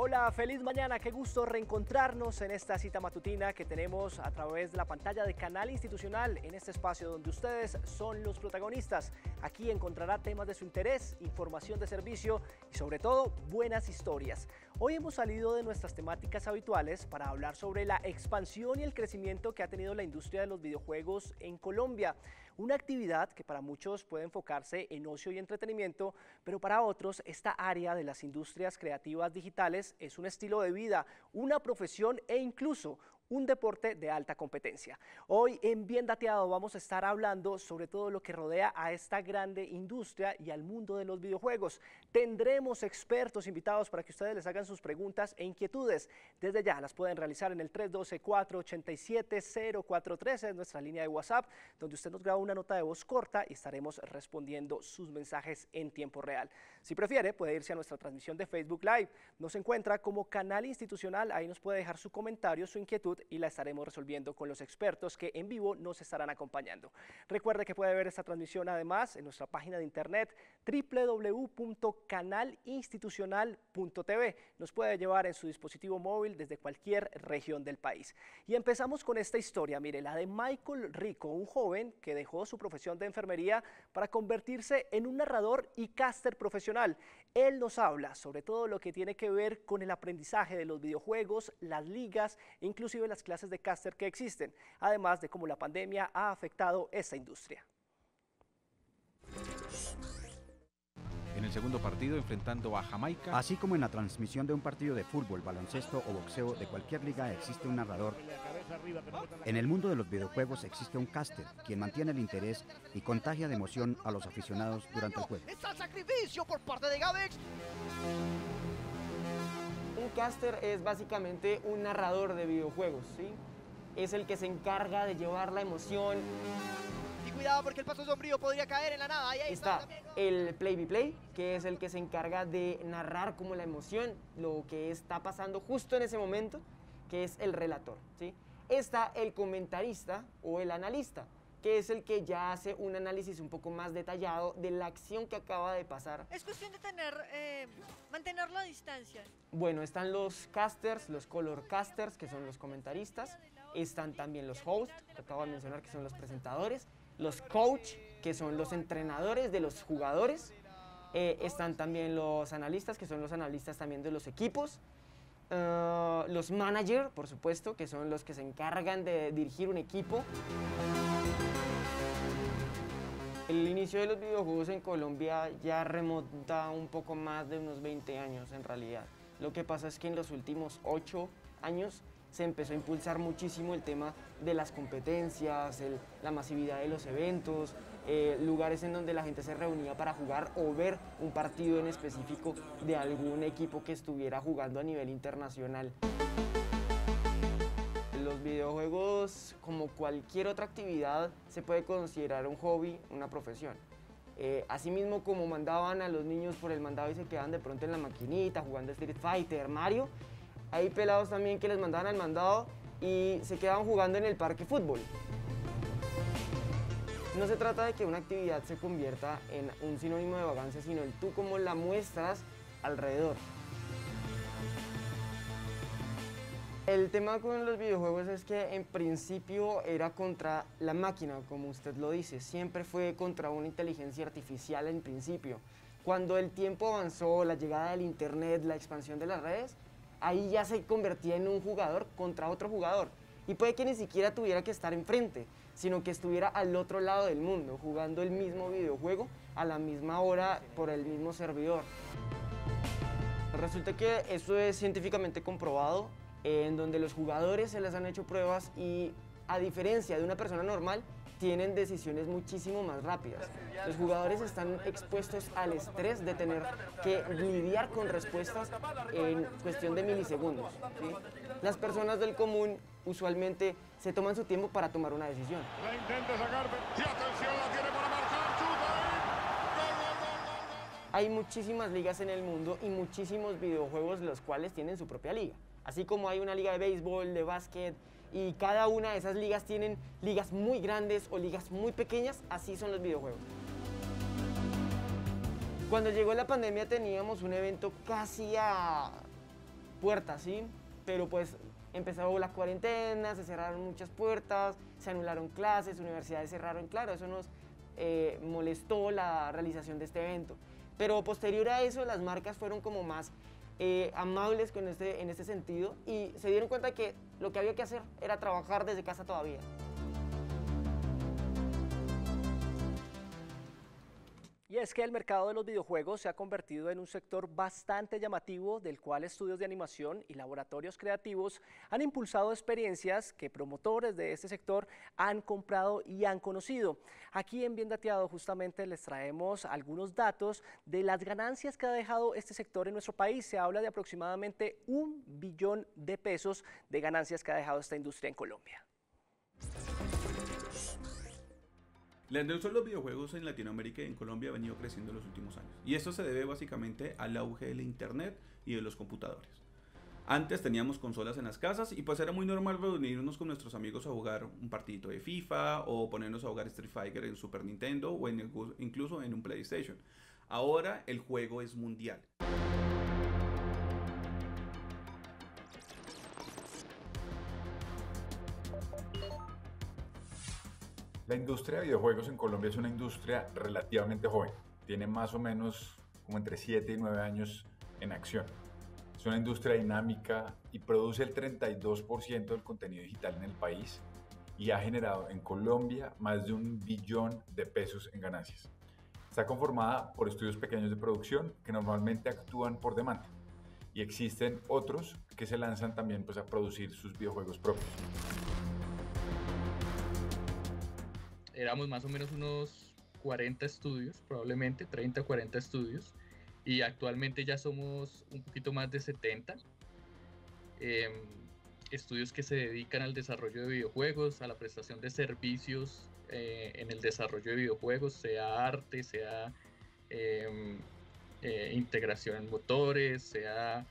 Hola, feliz mañana, qué gusto reencontrarnos en esta cita matutina que tenemos a través de la pantalla de Canal Institucional, en este espacio donde ustedes son los protagonistas. Aquí encontrará temas de su interés, información de servicio y sobre todo buenas historias. Hoy hemos salido de nuestras temáticas habituales para hablar sobre la expansión y el crecimiento que ha tenido la industria de los videojuegos en Colombia. Una actividad que para muchos puede enfocarse en ocio y entretenimiento, pero para otros esta área de las industrias creativas digitales es un estilo de vida, una profesión e incluso un deporte de alta competencia. Hoy en Bien Dateado vamos a estar hablando sobre todo lo que rodea a esta grande industria y al mundo de los videojuegos. Tendremos expertos invitados para que ustedes les hagan sus preguntas e inquietudes. Desde ya las pueden realizar en el 312-487-0413, es nuestra línea de WhatsApp, donde usted nos graba una nota de voz corta y estaremos respondiendo sus mensajes en tiempo real. Si prefiere, puede irse a nuestra transmisión de Facebook Live. Nos encuentra como Canal Institucional, ahí nos puede dejar su comentario, su inquietud y la estaremos resolviendo con los expertos que en vivo nos estarán acompañando. Recuerde que puede ver esta transmisión además en nuestra página de internet www.canalinstitucional.tv. Nos puede llevar en su dispositivo móvil desde cualquier región del país. Y empezamos con esta historia, mire, la de Michael Rico, un joven que dejó su profesión de enfermería para convertirse en un narrador y caster profesional. Él nos habla sobre todo lo que tiene que ver con el aprendizaje de los videojuegos, las ligas e inclusive las clases de caster que existen, además de cómo la pandemia ha afectado esta industria. En el segundo partido enfrentando a Jamaica. Así como en la transmisión de un partido de fútbol, baloncesto o boxeo de cualquier liga existe un narrador, en el mundo de los videojuegos existe un caster, quien mantiene el interés y contagia de emoción a los aficionados durante el juego. ¡Está el sacrificio por parte de Gabex! Un caster es básicamente un narrador de videojuegos, ¿sí? Es el que se encarga de llevar la emoción. Y cuidado porque el paso sombrío podría caer en la nada. Ahí está el play-by-play, que es el que se encarga de narrar como la emoción, lo que está pasando justo en ese momento, que es el relator, ¿sí? Está el comentarista o el analista, que es el que ya hace un análisis un poco más detallado de la acción que acaba de pasar. Es cuestión de mantener la distancia. Bueno, están los casters, los color casters, que son los comentaristas. Están también los hosts, que acabo de mencionar, que son los presentadores. Los coach, que son los entrenadores de los jugadores. Están también los analistas, que son los analistas también de los equipos. Los managers, por supuesto, que son los que se encargan de dirigir un equipo. El inicio de los videojuegos en Colombia ya remonta un poco más de unos 20 años en realidad. Lo que pasa es que en los últimos 8 años se empezó a impulsar muchísimo el tema de las competencias, la masividad de los eventos, lugares en donde la gente se reunía para jugar o ver un partido en específico de algún equipo que estuviera jugando a nivel internacional. Los videojuegos, como cualquier otra actividad, se puede considerar un hobby, una profesión. Asimismo, como mandaban a los niños por el mandado y se quedaban de pronto en la maquinita jugando Street Fighter, Mario, hay pelados también que les mandaban al mandado y se quedaban jugando en el parque fútbol. No se trata de que una actividad se convierta en un sinónimo de vagancia, sino en tú cómo la muestras alrededor. El tema con los videojuegos es que en principio era contra la máquina, como usted lo dice, siempre fue contra una inteligencia artificial en principio. Cuando el tiempo avanzó, la llegada del internet, la expansión de las redes, ahí ya se convertía en un jugador contra otro jugador. Y puede que ni siquiera tuviera que estar enfrente, sino que estuviera al otro lado del mundo, jugando el mismo videojuego a la misma hora por el mismo servidor. Resulta que eso es científicamente comprobado, en donde los jugadores se les han hecho pruebas y, a diferencia de una persona normal, tienen decisiones muchísimo más rápidas. Los jugadores están expuestos al estrés de tener que lidiar con respuestas en cuestión de milisegundos, ¿sí? Las personas del común usualmente se toman su tiempo para tomar una decisión. La intenta sacar y atención, la tiene para marcar, chuta. Hay muchísimas ligas en el mundo y muchísimos videojuegos los cuales tienen su propia liga. Así como hay una liga de béisbol, de básquet, y cada una de esas ligas tienen ligas muy grandes o ligas muy pequeñas, así son los videojuegos. Cuando llegó la pandemia teníamos un evento casi a puertas, ¿sí? Pero pues empezó la cuarentena, se cerraron muchas puertas, se anularon clases, universidades cerraron, claro, eso nos molestó la realización de este evento. Pero posterior a eso, las marcas fueron como más amables en este sentido y se dieron cuenta que lo que había que hacer era trabajar desde casa todavía. Y es que el mercado de los videojuegos se ha convertido en un sector bastante llamativo, del cual estudios de animación y laboratorios creativos han impulsado experiencias que promotores de este sector han comprado y han conocido. Aquí en Bien Dateado justamente les traemos algunos datos de las ganancias que ha dejado este sector en nuestro país. Se habla de aproximadamente 1 billón de pesos de ganancias que ha dejado esta industria en Colombia. La industria de los videojuegos en Latinoamérica y en Colombia ha venido creciendo en los últimos años. Y esto se debe básicamente al auge del internet y de los computadores. Antes teníamos consolas en las casas y pues era muy normal reunirnos con nuestros amigos a jugar un partidito de FIFA o ponernos a jugar Street Fighter en Super Nintendo o incluso en un PlayStation. Ahora el juego es mundial. La industria de videojuegos en Colombia es una industria relativamente joven. Tiene más o menos como entre 7 y 9 años en acción. Es una industria dinámica y produce el 32% del contenido digital en el país y ha generado en Colombia más de 1 billón de pesos en ganancias. Está conformada por estudios pequeños de producción que normalmente actúan por demanda y existen otros que se lanzan también pues, a producir sus videojuegos propios. Éramos más o menos unos 40 estudios, probablemente 30 o 40 estudios, y actualmente ya somos un poquito más de 70 estudios que se dedican al desarrollo de videojuegos, a la prestación de servicios en el desarrollo de videojuegos, sea arte, sea integración en motores, sea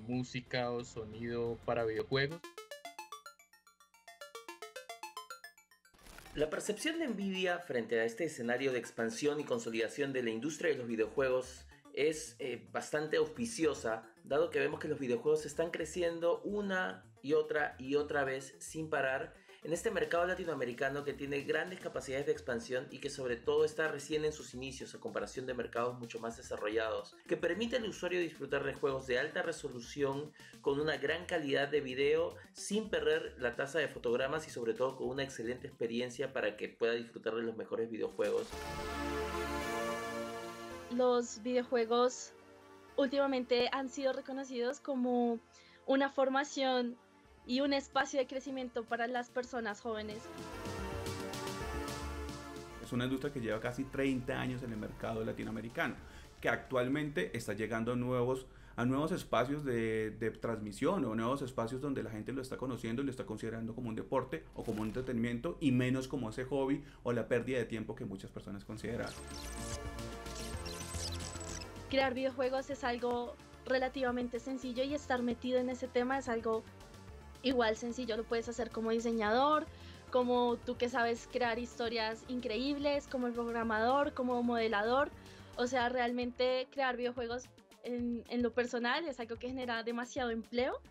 música o sonido para videojuegos. La percepción de Nvidia frente a este escenario de expansión y consolidación de la industria de los videojuegos es bastante auspiciosa, dado que vemos que los videojuegos están creciendo una y otra vez sin parar en este mercado latinoamericano que tiene grandes capacidades de expansión y que sobre todo está recién en sus inicios a comparación de mercados mucho más desarrollados, que permite al usuario disfrutar de juegos de alta resolución con una gran calidad de video sin perder la tasa de fotogramas y sobre todo con una excelente experiencia para que pueda disfrutar de los mejores videojuegos. Los videojuegos últimamente han sido reconocidos como una formación y un espacio de crecimiento para las personas jóvenes. Es una industria que lleva casi 30 años en el mercado latinoamericano, que actualmente está llegando a nuevos espacios de transmisión o nuevos espacios donde la gente lo está conociendo y lo está considerando como un deporte o como un entretenimiento y menos como ese hobby o la pérdida de tiempo que muchas personas consideran. Crear videojuegos es algo relativamente sencillo y estar metido en ese tema es algo igual sencillo. Lo puedes hacer como diseñador, como tú que sabes crear historias increíbles, como el programador, como modelador. O sea, realmente crear videojuegos en lo personal es algo que genera demasiado empleo.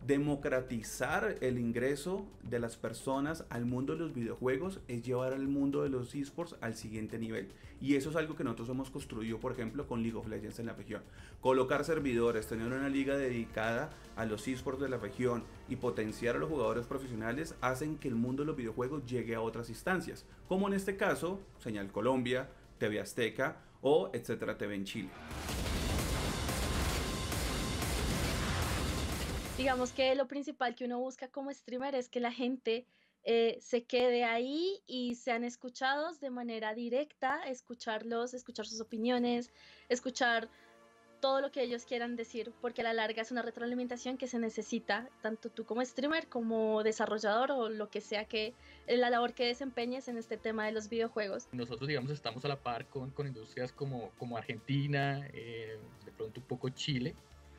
Democratizar el ingreso de las personas al mundo de los videojuegos es llevar al mundo de los esports al siguiente nivel. Y eso es algo que nosotros hemos construido, por ejemplo, con League of Legends en la región. Colocar servidores, tener una liga dedicada a los esports de la región y potenciar a los jugadores profesionales hacen que el mundo de los videojuegos llegue a otras instancias, como en este caso, Señal Colombia, TV Azteca o Etcétera TV en Chile. Digamos que lo principal que uno busca como streamer es que la gente se quede ahí y sean escuchados de manera directa, escucharlos, escuchar sus opiniones, escuchar todo lo que ellos quieran decir, porque a la larga es una retroalimentación que se necesita, tanto tú como streamer, como desarrollador o lo que sea que la labor que desempeñes en este tema de los videojuegos. Nosotros, digamos, estamos a la par con industrias como Argentina, de pronto un poco Chile,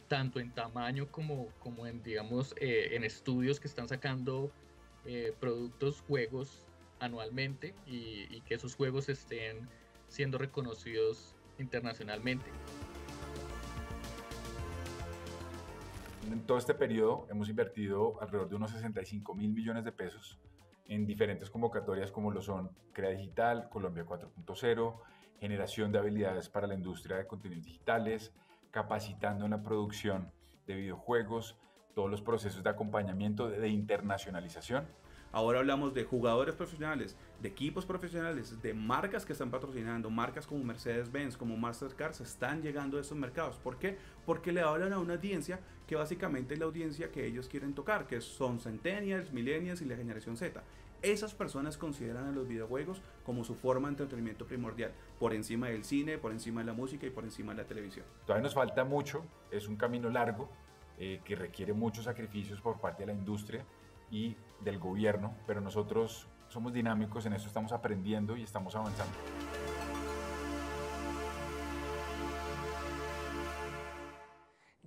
tanto en tamaño como en, digamos, en estudios que están sacando productos, juegos anualmente y que esos juegos estén siendo reconocidos internacionalmente. En todo este periodo hemos invertido alrededor de unos 65.000 millones de pesos en diferentes convocatorias como lo son Crea Digital, Colombia 4.0, generación de habilidades para la industria de contenidos digitales, capacitando en la producción de videojuegos, todos los procesos de acompañamiento, de internacionalización. Ahora hablamos de jugadores profesionales, de equipos profesionales, de marcas que están patrocinando, marcas como Mercedes-Benz, como Mastercard, se están llegando a estos mercados. ¿Por qué? Porque le hablan a una audiencia que básicamente es la audiencia que ellos quieren tocar, que son Centennials, Millennials y la generación Z. Esas personas consideran a los videojuegos como su forma de entretenimiento primordial, por encima del cine, por encima de la música y por encima de la televisión. Todavía nos falta mucho, es un camino largo que requiere muchos sacrificios por parte de la industria y del gobierno, pero nosotros somos dinámicos, en eso estamos aprendiendo y estamos avanzando.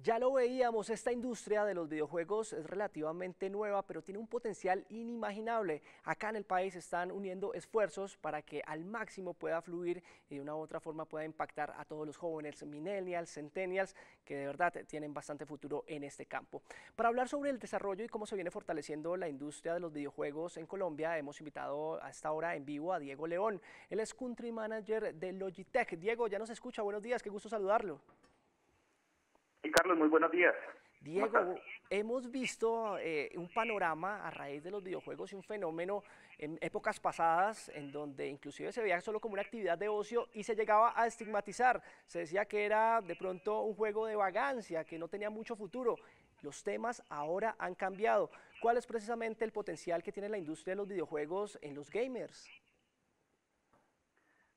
Ya lo veíamos, esta industria de los videojuegos es relativamente nueva, pero tiene un potencial inimaginable. Acá en el país están uniendo esfuerzos para que al máximo pueda fluir y de una u otra forma pueda impactar a todos los jóvenes, millennials, centennials, que de verdad tienen bastante futuro en este campo. Para hablar sobre el desarrollo y cómo se viene fortaleciendo la industria de los videojuegos en Colombia, hemos invitado a esta hora en vivo a Diego León. Él es Country Manager de Logitech. Diego, ya nos escucha, buenos días, qué gusto saludarlo. Sí, Carlos, muy buenos días. Diego, hemos visto un panorama a raíz de los videojuegos y un fenómeno en épocas pasadas en donde inclusive se veía solo como una actividad de ocio y se llegaba a estigmatizar. Se decía que era de pronto un juego de vagancia, que no tenía mucho futuro. Los temas ahora han cambiado. ¿Cuál es precisamente el potencial que tiene la industria de los videojuegos en los gamers?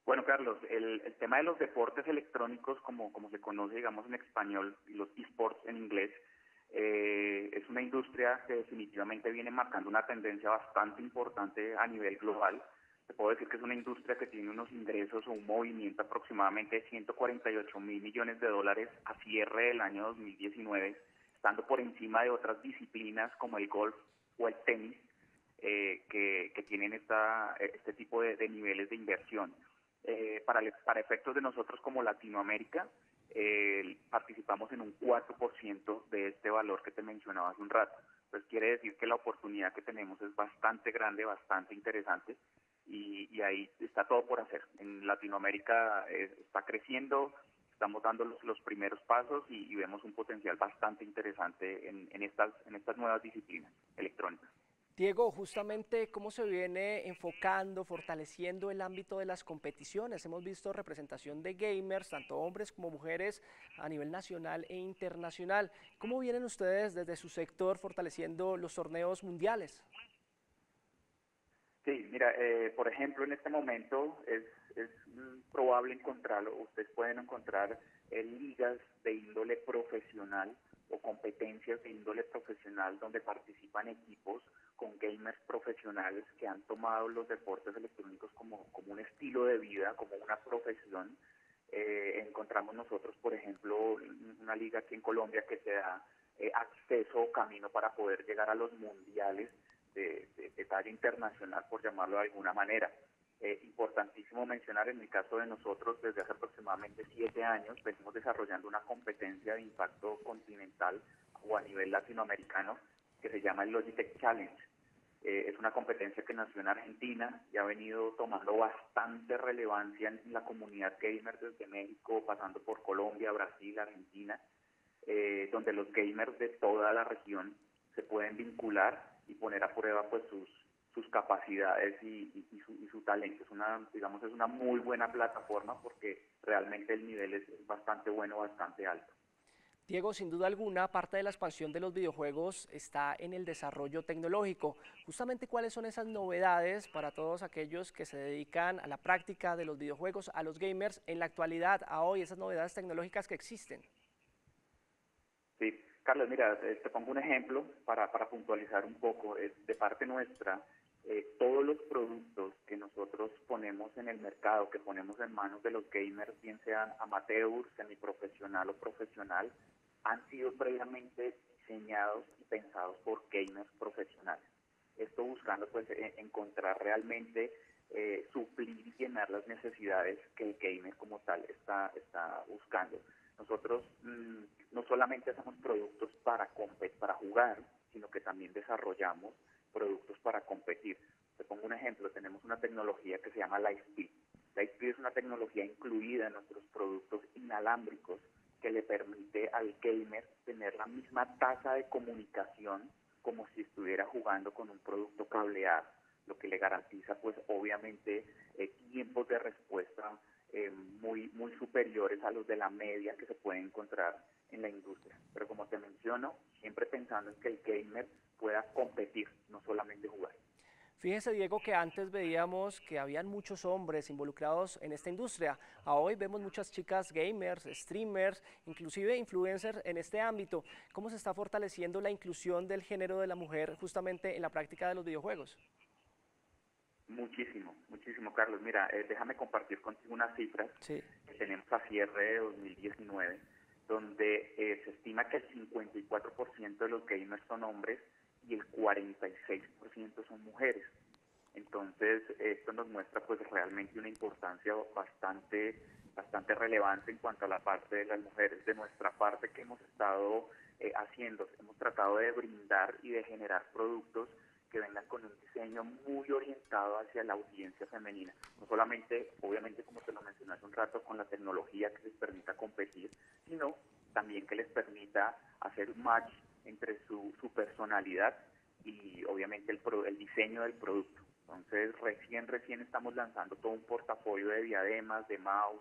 Bueno, Carlos, el tema de los deportes electrónicos, como se conoce, digamos, en español, y los esports en inglés, es una industria que definitivamente viene marcando una tendencia bastante importante a nivel global. Te puedo decir que es una industria que tiene unos ingresos o un movimiento aproximadamente de 148.000 millones de dólares a cierre del año 2019, estando por encima de otras disciplinas como el golf o el tenis, que tienen este tipo de niveles de inversión. Para efectos de nosotros como Latinoamérica, participamos en un 4% de este valor que te mencionaba hace un rato. Pues quiere decir que la oportunidad que tenemos es bastante grande, bastante interesante, y ahí está todo por hacer. En Latinoamérica está creciendo, estamos dando los primeros pasos y vemos un potencial bastante interesante en estas nuevas disciplinas electrónicas. Diego, justamente cómo se viene enfocando, fortaleciendo el ámbito de las competiciones. Hemos visto representación de gamers, tanto hombres como mujeres, a nivel nacional e internacional. ¿Cómo vienen ustedes desde su sector fortaleciendo los torneos mundiales? Sí, mira, por ejemplo, en este momento es probable encontrarlo, ustedes pueden encontrar ligas de índole profesional o competencias de índole profesional donde participan equipos con gamers profesionales que han tomado los deportes electrónicos como un estilo de vida, como una profesión. Encontramos nosotros, por ejemplo, una liga aquí en Colombia que te da acceso o camino para poder llegar a los mundiales de talla internacional, por llamarlo de alguna manera. Importantísimo mencionar, en el caso de nosotros, desde hace aproximadamente 7 años venimos desarrollando una competencia de impacto continental o a nivel latinoamericano que se llama el Logitech Challenge. Es una competencia que nació en Argentina y ha venido tomando bastante relevancia en la comunidad gamer desde México, pasando por Colombia, Brasil, Argentina, donde los gamers de toda la región se pueden vincular y poner a prueba pues sus capacidades y su talento. Es una muy buena plataforma porque realmente el nivel es bastante bueno, bastante alto. Diego, sin duda alguna, parte de la expansión de los videojuegos está en el desarrollo tecnológico. Justamente, ¿cuáles son esas novedades para todos aquellos que se dedican a la práctica de los videojuegos, a los gamers, en la actualidad, a hoy, esas novedades tecnológicas que existen? Sí, Carlos, mira, te pongo un ejemplo para puntualizar un poco. De parte nuestra, todos los productos que nosotros ponemos en el mercado, que ponemos en manos de los gamers, bien sean amateurs, semiprofesional o profesional, han sido previamente diseñados y pensados por gamers profesionales. Esto buscando pues encontrar realmente suplir y llenar las necesidades que el gamer como tal está buscando. Nosotros no solamente hacemos productos para jugar, sino que también desarrollamos productos para competir. Te pongo un ejemplo, tenemos una tecnología que se llama Lightspeed. Lightspeed es una tecnología incluida en nuestros productos inalámbricos que le permite al gamer tener la misma tasa de comunicación como si estuviera jugando con un producto cableado, lo que le garantiza pues obviamente tiempos de respuesta muy superiores a los de la media que se puede encontrar en la industria. Pero como te menciono, siempre pensando en que el gamer pueda competir, no solamente jugar. Fíjese, Diego, que antes veíamos que habían muchos hombres involucrados en esta industria. Hoy vemos muchas chicas gamers, streamers, inclusive influencers en este ámbito. ¿Cómo se está fortaleciendo la inclusión del género de la mujer justamente en la práctica de los videojuegos? Muchísimo, Carlos. Mira, déjame compartir contigo unas cifras que tenemos a cierre de 2019, donde se estima que el 54% de los gamers son hombres y el 46% son mujeres. Entonces, esto nos muestra pues realmente una importancia bastante relevante en cuanto a la parte de las mujeres. De nuestra parte, que hemos estado haciendo, hemos tratado de brindar y de generar productos que vengan con un diseño muy orientado hacia la audiencia femenina. No solamente, obviamente, como te lo mencioné hace un rato, con la tecnología que les permita competir, sino también que les permita hacer un match entre su personalidad y obviamente el diseño del producto. Entonces recién estamos lanzando todo un portafolio de diademas, de mouse,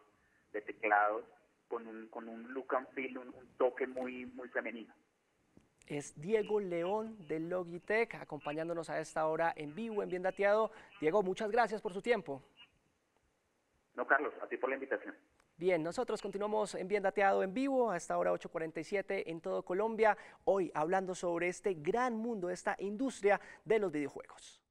de teclados, con un look and feel, un toque muy femenino. Es Diego León de Logitech acompañándonos a esta hora en vivo, en Bien Dateado. Diego, muchas gracias por su tiempo. No, Carlos, a ti por la invitación. Bien, nosotros continuamos en Bien Dateado en vivo, a esta hora 8:47 en todo Colombia, hoy hablando sobre este gran mundo, esta industria de los videojuegos.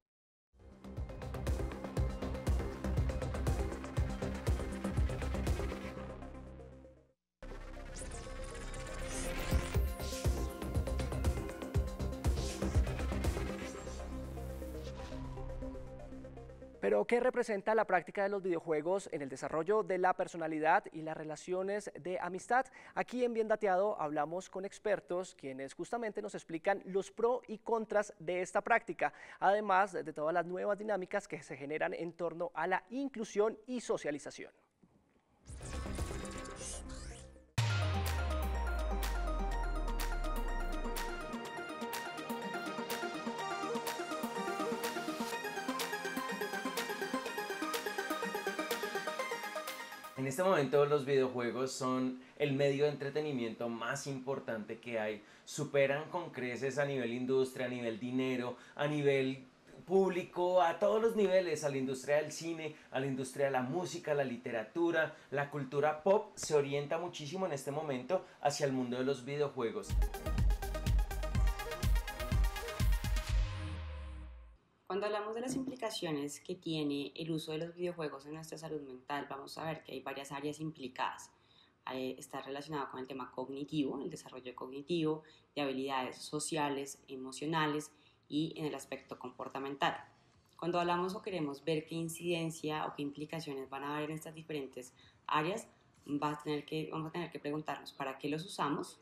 Pero, ¿qué representa la práctica de los videojuegos en el desarrollo de la personalidad y las relaciones de amistad? Aquí en Bien Dateado hablamos con expertos quienes justamente nos explican los pros y contras de esta práctica, además de todas las nuevas dinámicas que se generan en torno a la inclusión y socialización. En este momento los videojuegos son el medio de entretenimiento más importante que hay. Superan con creces a nivel industria, a nivel dinero, a nivel público, a todos los niveles, a la industria del cine, a la industria de la música, la literatura, la cultura pop se orienta muchísimo en este momento hacia el mundo de los videojuegos. Cuando hablamos de las implicaciones que tiene el uso de los videojuegos en nuestra salud mental, vamos a ver que hay varias áreas implicadas. Está relacionado con el tema cognitivo, el desarrollo cognitivo, de habilidades sociales, emocionales y en el aspecto comportamental. Cuando hablamos o queremos ver qué incidencia o qué implicaciones van a haber en estas diferentes áreas, vamos a tener que preguntarnos para qué los usamos,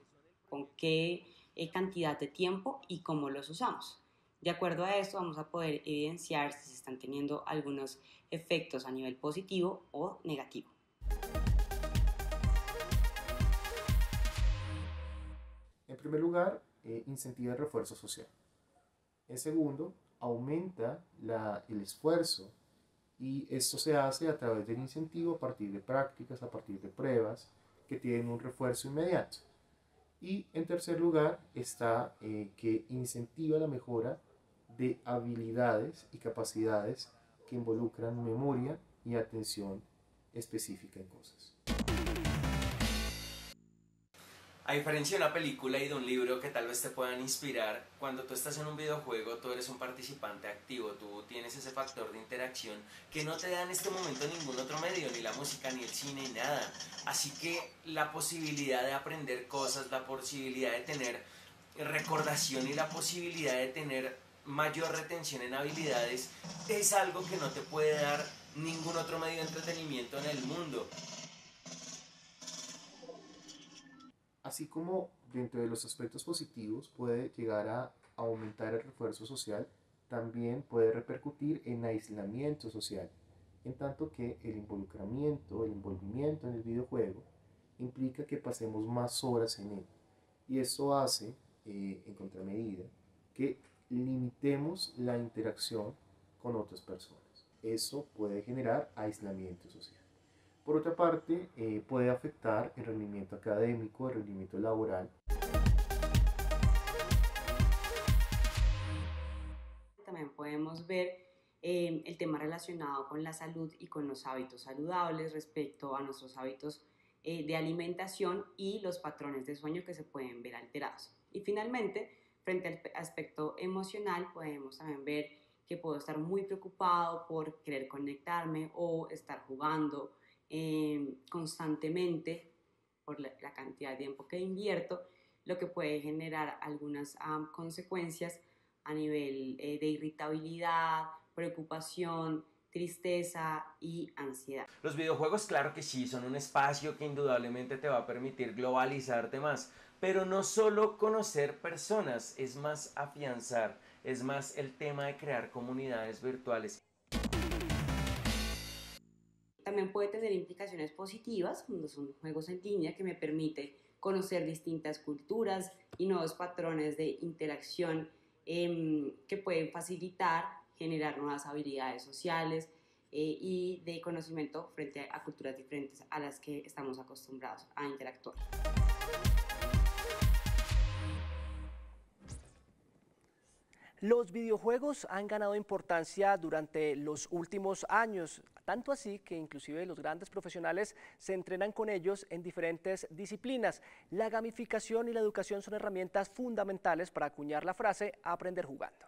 con qué cantidad de tiempo y cómo los usamos. De acuerdo a esto vamos a poder evidenciar si se están teniendo algunos efectos a nivel positivo o negativo. En primer lugar, incentiva el refuerzo social. En segundo, aumenta el esfuerzo y esto se hace a través del incentivo a partir de prácticas, a partir de pruebas que tienen un refuerzo inmediato. Y en tercer lugar está que incentiva la mejora de habilidades y capacidades que involucran memoria y atención específica en cosas. A diferencia de una película y de un libro que tal vez te puedan inspirar, cuando tú estás en un videojuego tú eres un participante activo, tú tienes ese factor de interacción que no te da en este momento ningún otro medio, ni la música, ni el cine, ni nada. Así que la posibilidad de aprender cosas, la posibilidad de tener recordación y la posibilidad de tener mayor retención en habilidades es algo que no te puede dar ningún otro medio de entretenimiento en el mundo. Así como dentro de los aspectos positivos puede llegar a aumentar el refuerzo social, también puede repercutir en aislamiento social, en tanto que el involucramiento, el envolvimiento en el videojuego implica que pasemos más horas en él. Y esto hace, en contramedida, que limitemos la interacción con otras personas. Eso puede generar aislamiento social. Por otra parte, puede afectar el rendimiento académico, el rendimiento laboral. También podemos ver el tema relacionado con la salud y con los hábitos saludables respecto a nuestros hábitos de alimentación y los patrones de sueño que se pueden ver alterados. Y finalmente, frente al aspecto emocional, podemos también ver que puedo estar muy preocupado por querer conectarme o estar jugando constantemente por la cantidad de tiempo que invierto, lo que puede generar algunas consecuencias a nivel de irritabilidad, preocupación, tristeza y ansiedad. Los videojuegos, claro que sí, son un espacio que indudablemente te va a permitir globalizarte más, pero no solo conocer personas, es más afianzar, es más el tema de crear comunidades virtuales. También puede tener implicaciones positivas, cuando son juegos en línea que me permite conocer distintas culturas y nuevos patrones de interacción que pueden facilitar, generar nuevas habilidades sociales y de conocimiento frente a culturas diferentes a las que estamos acostumbrados a interactuar. Los videojuegos han ganado importancia durante los últimos años, tanto así que inclusive los grandes profesionales se entrenan con ellos en diferentes disciplinas. La gamificación y la educación son herramientas fundamentales para acuñar la frase aprender jugando.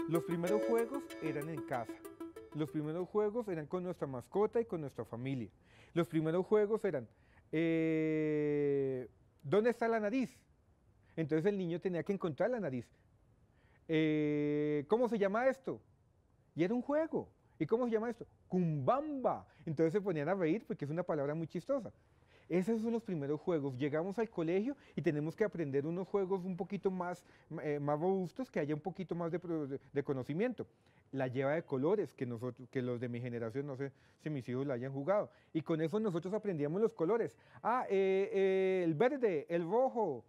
Los primeros juegos eran en casa. Los primeros juegos eran con nuestra mascota y con nuestra familia. Los primeros juegos eran, ¿dónde está la nariz? Entonces el niño tenía que encontrar la nariz. ¿Cómo se llama esto? Y era un juego. ¿Y cómo se llama esto? Cumbamba. Entonces se ponían a reír porque es una palabra muy chistosa. Esos son los primeros juegos. Llegamos al colegio y tenemos que aprender unos juegos un poquito más robustos, que haya un poquito más de conocimiento. La lleva de colores, que los de mi generación, no sé si mis hijos la hayan jugado. Y con eso nosotros aprendíamos los colores. El verde, el rojo.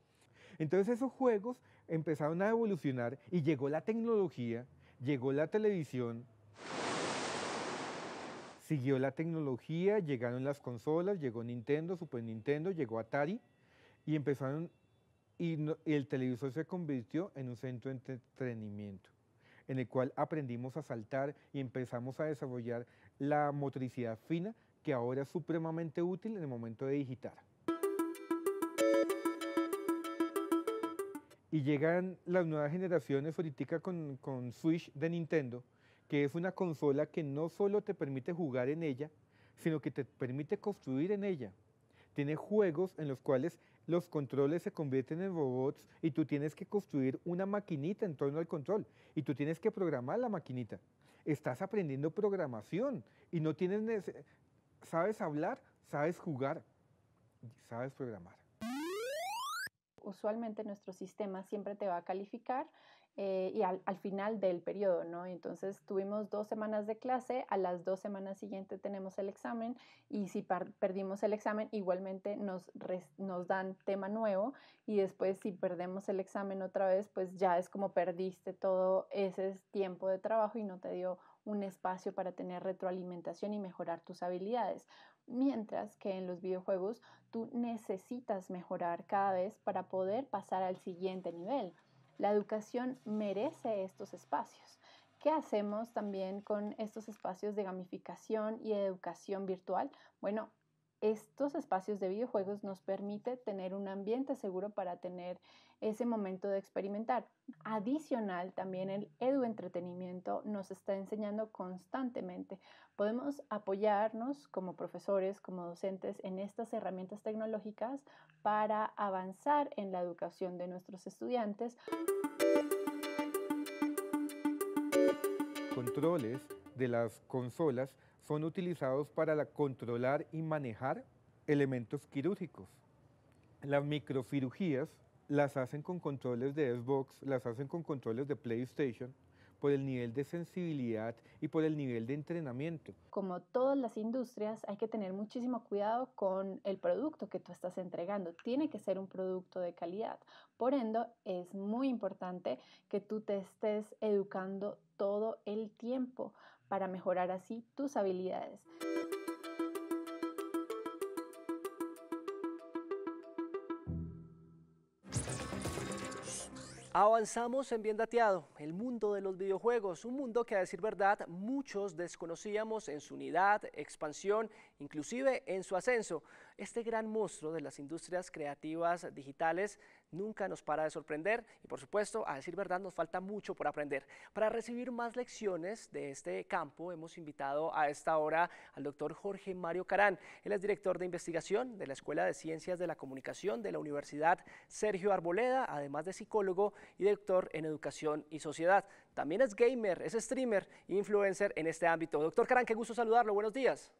Entonces esos juegos empezaron a evolucionar y llegó la tecnología, llegó la televisión, siguió la tecnología, llegaron las consolas, llegó Nintendo, Super Nintendo, llegó Atari y empezaron, el televisor se convirtió en un centro de entretenimiento, en el cual aprendimos a saltar y empezamos a desarrollar la motricidad fina que ahora es supremamente útil en el momento de digitar. Y llegan las nuevas generaciones ahorita con Switch de Nintendo, que es una consola que no solo te permite jugar en ella, sino que te permite construir en ella. Tiene juegos en los cuales los controles se convierten en robots y tú tienes que construir una maquinita en torno al control y tú tienes que programar la maquinita. Estás aprendiendo programación y no tienes sabes hablar, sabes jugar, sabes programar. Usualmente nuestro sistema siempre te va a calificar y al final del periodo, ¿no? Entonces tuvimos 2 semanas de clase, a las 2 semanas siguientes tenemos el examen y si perdimos el examen igualmente nos dan tema nuevo y después si perdemos el examen otra vez pues ya es como perdiste todo ese tiempo de trabajo y no te dio un espacio para tener retroalimentación y mejorar tus habilidades. Mientras que en los videojuegos tú necesitas mejorar cada vez para poder pasar al siguiente nivel. La educación merece estos espacios. ¿Qué hacemos también con estos espacios de gamificación y de educación virtual? Bueno, estos espacios de videojuegos nos permite tener un ambiente seguro para tener ese momento de experimentar. Adicional, también el eduentretenimiento nos está enseñando constantemente. Podemos apoyarnos como profesores, como docentes en estas herramientas tecnológicas para avanzar en la educación de nuestros estudiantes. Controles de las consolas son utilizados para controlar y manejar elementos quirúrgicos. Las microcirugías las hacen con controles de Xbox, las hacen con controles de PlayStation, por el nivel de sensibilidad y por el nivel de entrenamiento. Como todas las industrias, hay que tener muchísimo cuidado con el producto que tú estás entregando. Tiene que ser un producto de calidad. Por ende, es muy importante que tú te estés educando todo el tiempo para mejorar así tus habilidades. Avanzamos en Bien Dateado, el mundo de los videojuegos, un mundo que a decir verdad muchos desconocíamos en su unidad, expansión, inclusive en su ascenso. Este gran monstruo de las industrias creativas digitales nunca nos para de sorprender y por supuesto, a decir verdad, nos falta mucho por aprender. Para recibir más lecciones de este campo hemos invitado a esta hora al doctor Jorge Mario Carán. Él es director de investigación de la Escuela de Ciencias de la Comunicación de la Universidad Sergio Arboleda, además de psicólogo y doctor en Educación y Sociedad. También es gamer, es streamer e influencer en este ámbito. Doctor Carán, qué gusto saludarlo, buenos días.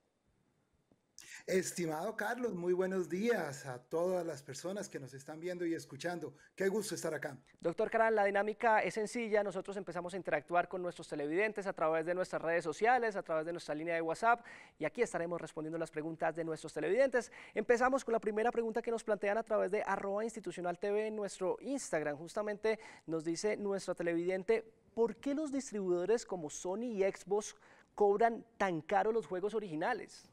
Estimado Carlos, muy buenos días a todas las personas que nos están viendo y escuchando. Qué gusto estar acá. Doctor Carán, la dinámica es sencilla. Nosotros empezamos a interactuar con nuestros televidentes a través de nuestras redes sociales, a través de nuestra línea de WhatsApp y aquí estaremos respondiendo las preguntas de nuestros televidentes. Empezamos con la primera pregunta que nos plantean a través de @institucionaltv en nuestro Instagram. Justamente nos dice nuestro televidente, ¿por qué los distribuidores como Sony y Xbox cobran tan caro los juegos originales?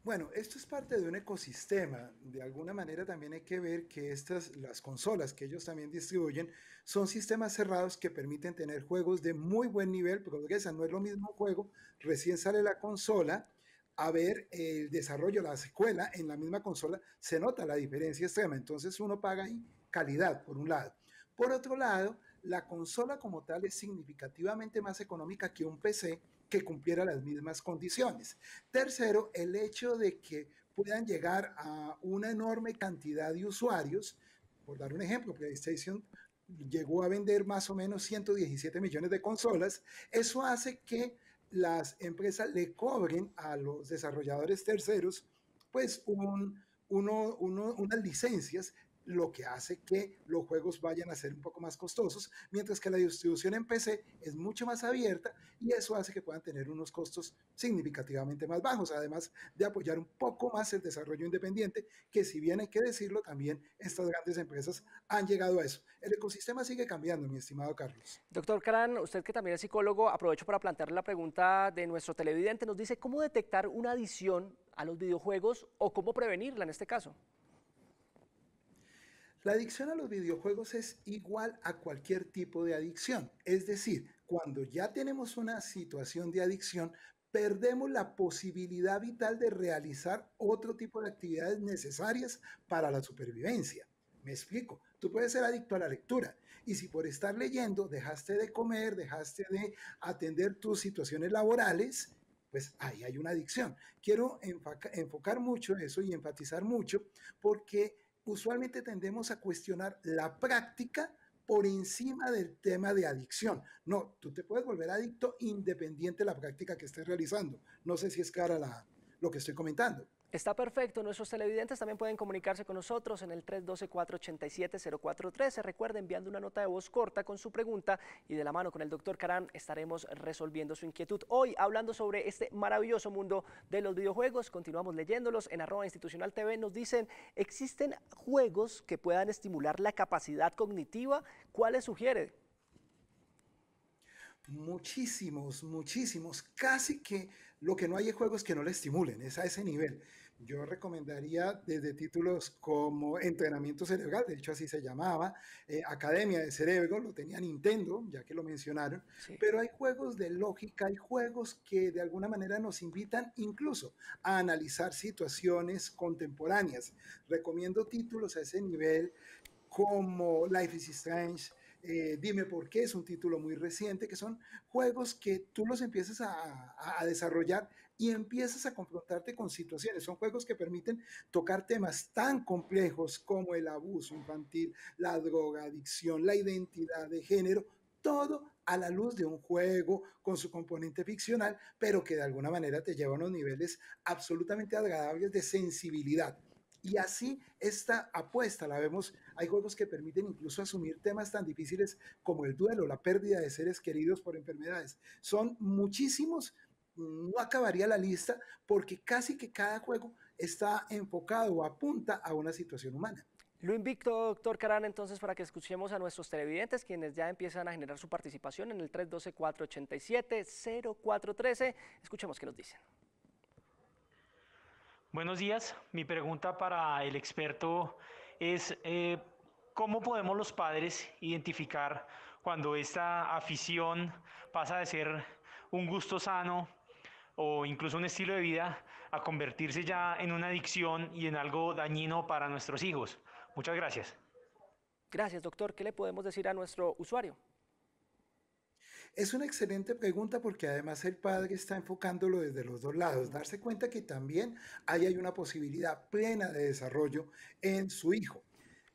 Bueno, esto es parte de un ecosistema. De alguna manera también hay que ver que las consolas que ellos también distribuyen son sistemas cerrados que permiten tener juegos de muy buen nivel, progresan, no es lo mismo juego, recién sale la consola, a ver el desarrollo, la secuela en la misma consola, se nota la diferencia extrema, entonces uno paga ahí calidad por un lado. Por otro lado, la consola como tal es significativamente más económica que un PC que cumpliera las mismas condiciones. Tercero, el hecho de que puedan llegar a una enorme cantidad de usuarios. Por dar un ejemplo, PlayStation llegó a vender más o menos 117 millones de consolas. Eso hace que las empresas le cobren a los desarrolladores terceros pues unas licencias, lo que hace que los juegos vayan a ser un poco más costosos, mientras que la distribución en PC es mucho más abierta y eso hace que puedan tener unos costos significativamente más bajos, además de apoyar un poco más el desarrollo independiente, que si bien hay que decirlo, también estas grandes empresas han llegado a eso. El ecosistema sigue cambiando, mi estimado Carlos. Doctor Carán, usted que también es psicólogo, aprovecho para plantearle la pregunta de nuestro televidente, nos dice cómo detectar una adicción a los videojuegos o cómo prevenirla en este caso. La adicción a los videojuegos es igual a cualquier tipo de adicción, es decir, cuando ya tenemos una situación de adicción, perdemos la posibilidad vital de realizar otro tipo de actividades necesarias para la supervivencia. Me explico, tú puedes ser adicto a la lectura y si por estar leyendo dejaste de comer, dejaste de atender tus situaciones laborales, pues ahí hay una adicción. Quiero enfocar mucho eso y enfatizar mucho porque usualmente tendemos a cuestionar la práctica por encima del tema de adicción. No, tú te puedes volver adicto independiente de la práctica que estés realizando. No sé si es clara lo que estoy comentando. Está perfecto. Nuestros televidentes también pueden comunicarse con nosotros en el 312-487-0413. Recuerden, enviando una nota de voz corta con su pregunta y de la mano con el doctor Carán estaremos resolviendo su inquietud. Hoy, hablando sobre este maravilloso mundo de los videojuegos, continuamos leyéndolos en @institucionaltv. Nos dicen, ¿existen juegos que puedan estimular la capacidad cognitiva? ¿Cuáles sugiere? Muchísimos, muchísimos. Casi que lo que no hay es juegos que no le estimulen, es a ese nivel. Yo recomendaría desde títulos como Entrenamiento Cerebral, de hecho así se llamaba, Academia de Cerebro, lo tenía Nintendo, ya que lo mencionaron, Sí. pero hay juegos de lógica, hay juegos que de alguna manera nos invitan incluso a analizar situaciones contemporáneas. Recomiendo títulos a ese nivel como Life is Strange, Dime por qué, es un título muy reciente, que son juegos que tú los empiezas a desarrollar y empiezas a confrontarte con situaciones. Son juegos que permiten tocar temas tan complejos como el abuso infantil, la drogadicción, la identidad de género, todo a la luz de un juego con su componente ficcional, pero que de alguna manera te lleva a unos niveles absolutamente agradables de sensibilidad. Y así esta apuesta la vemos, hay juegos que permiten incluso asumir temas tan difíciles como el duelo, la pérdida de seres queridos por enfermedades. Son muchísimos, no acabaría la lista porque casi que cada juego está enfocado o apunta a una situación humana. Lo invito, doctor Caran, entonces para que escuchemos a nuestros televidentes, quienes ya empiezan a generar su participación en el 312-487-0413. Escuchemos qué nos dicen. Buenos días, mi pregunta para el experto es ¿cómo podemos los padres identificar cuando esta afición pasa de ser un gusto sano o incluso un estilo de vida a convertirse ya en una adicción y en algo dañino para nuestros hijos? Muchas gracias. Gracias, doctor. ¿Qué le podemos decir a nuestro usuario? Es una excelente pregunta porque además el padre está enfocándolo desde los dos lados, darse cuenta que también ahí hay una posibilidad plena de desarrollo en su hijo.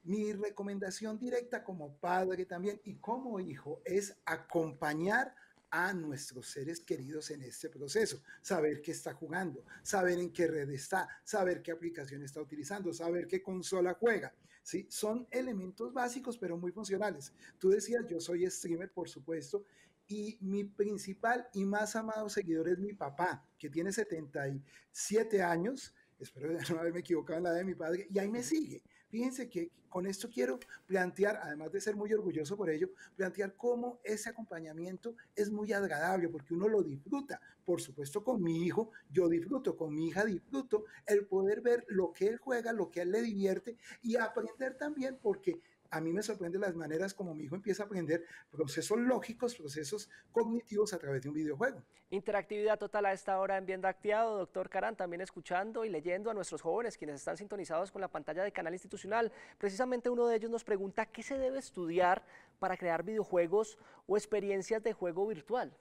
Mi recomendación directa como padre también y como hijo es acompañar a nuestros seres queridos en este proceso, saber qué está jugando, saber en qué red está, saber qué aplicación está utilizando, saber qué consola juega. ¿Sí? Son elementos básicos pero muy funcionales. Tú decías, yo soy streamer, por supuesto, y mi principal y más amado seguidor es mi papá, que tiene 77 años, espero no haberme equivocado en la de mi padre, y ahí me sigue. Fíjense que con esto quiero plantear, además de ser muy orgulloso por ello, plantear cómo ese acompañamiento es muy agradable, porque uno lo disfruta. Por supuesto, con mi hijo, yo disfruto, con mi hija disfruto el poder ver lo que él juega, lo que a él le divierte y aprender también, porque a mí me sorprende las maneras como mi hijo empieza a aprender procesos lógicos, procesos cognitivos a través de un videojuego. Interactividad total a esta hora en Bien Dacteado, doctor Caran, también escuchando y leyendo a nuestros jóvenes quienes están sintonizados con la pantalla de Canal Institucional. Precisamente uno de ellos nos pregunta qué se debe estudiar para crear videojuegos o experiencias de juego virtual.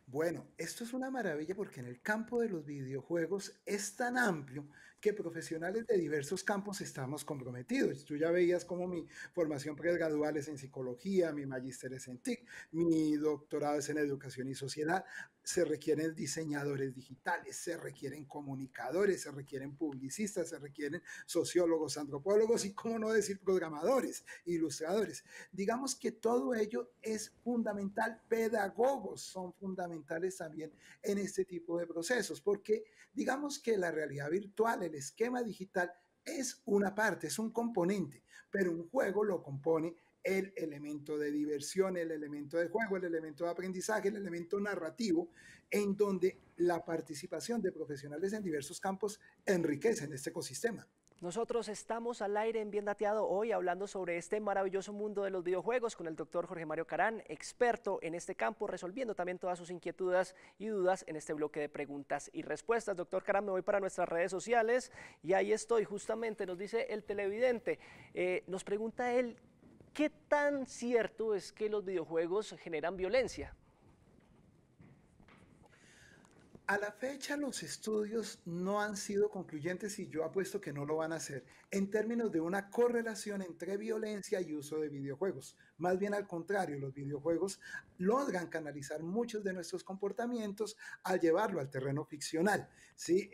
Bueno, esto es una maravilla porque en el campo de los videojuegos es tan amplio que profesionales de diversos campos estamos comprometidos. Tú ya veías cómo mi formación pregradual es en psicología, mi magíster es en TIC, mi doctorado es en educación y sociedad. Se requieren diseñadores digitales, se requieren comunicadores, se requieren publicistas, se requieren sociólogos, antropólogos y, cómo no decir, programadores, ilustradores. Digamos que todo ello es fundamental. Pedagogos son fundamentales también en este tipo de procesos, porque digamos que la realidad virtual, el esquema digital, es una parte, es un componente, pero un juego lo compone el elemento de diversión, el elemento de juego, el elemento de aprendizaje, el elemento narrativo, en donde la participación de profesionales en diversos campos enriquece en este ecosistema. Nosotros estamos al aire en Bien Dateado hoy hablando sobre este maravilloso mundo de los videojuegos con el doctor Jorge Mario Caran, experto en este campo, resolviendo también todas sus inquietudes y dudas en este bloque de preguntas y respuestas. Doctor Caran, me voy para nuestras redes sociales y ahí estoy, justamente nos dice el televidente, nos pregunta él, ¿qué tan cierto es que los videojuegos generan violencia? A la fecha los estudios no han sido concluyentes y yo apuesto que no lo van a hacer en términos de una correlación entre violencia y uso de videojuegos. Más bien al contrario, los videojuegos logran canalizar muchos de nuestros comportamientos al llevarlo al terreno ficcional. ¿Sí?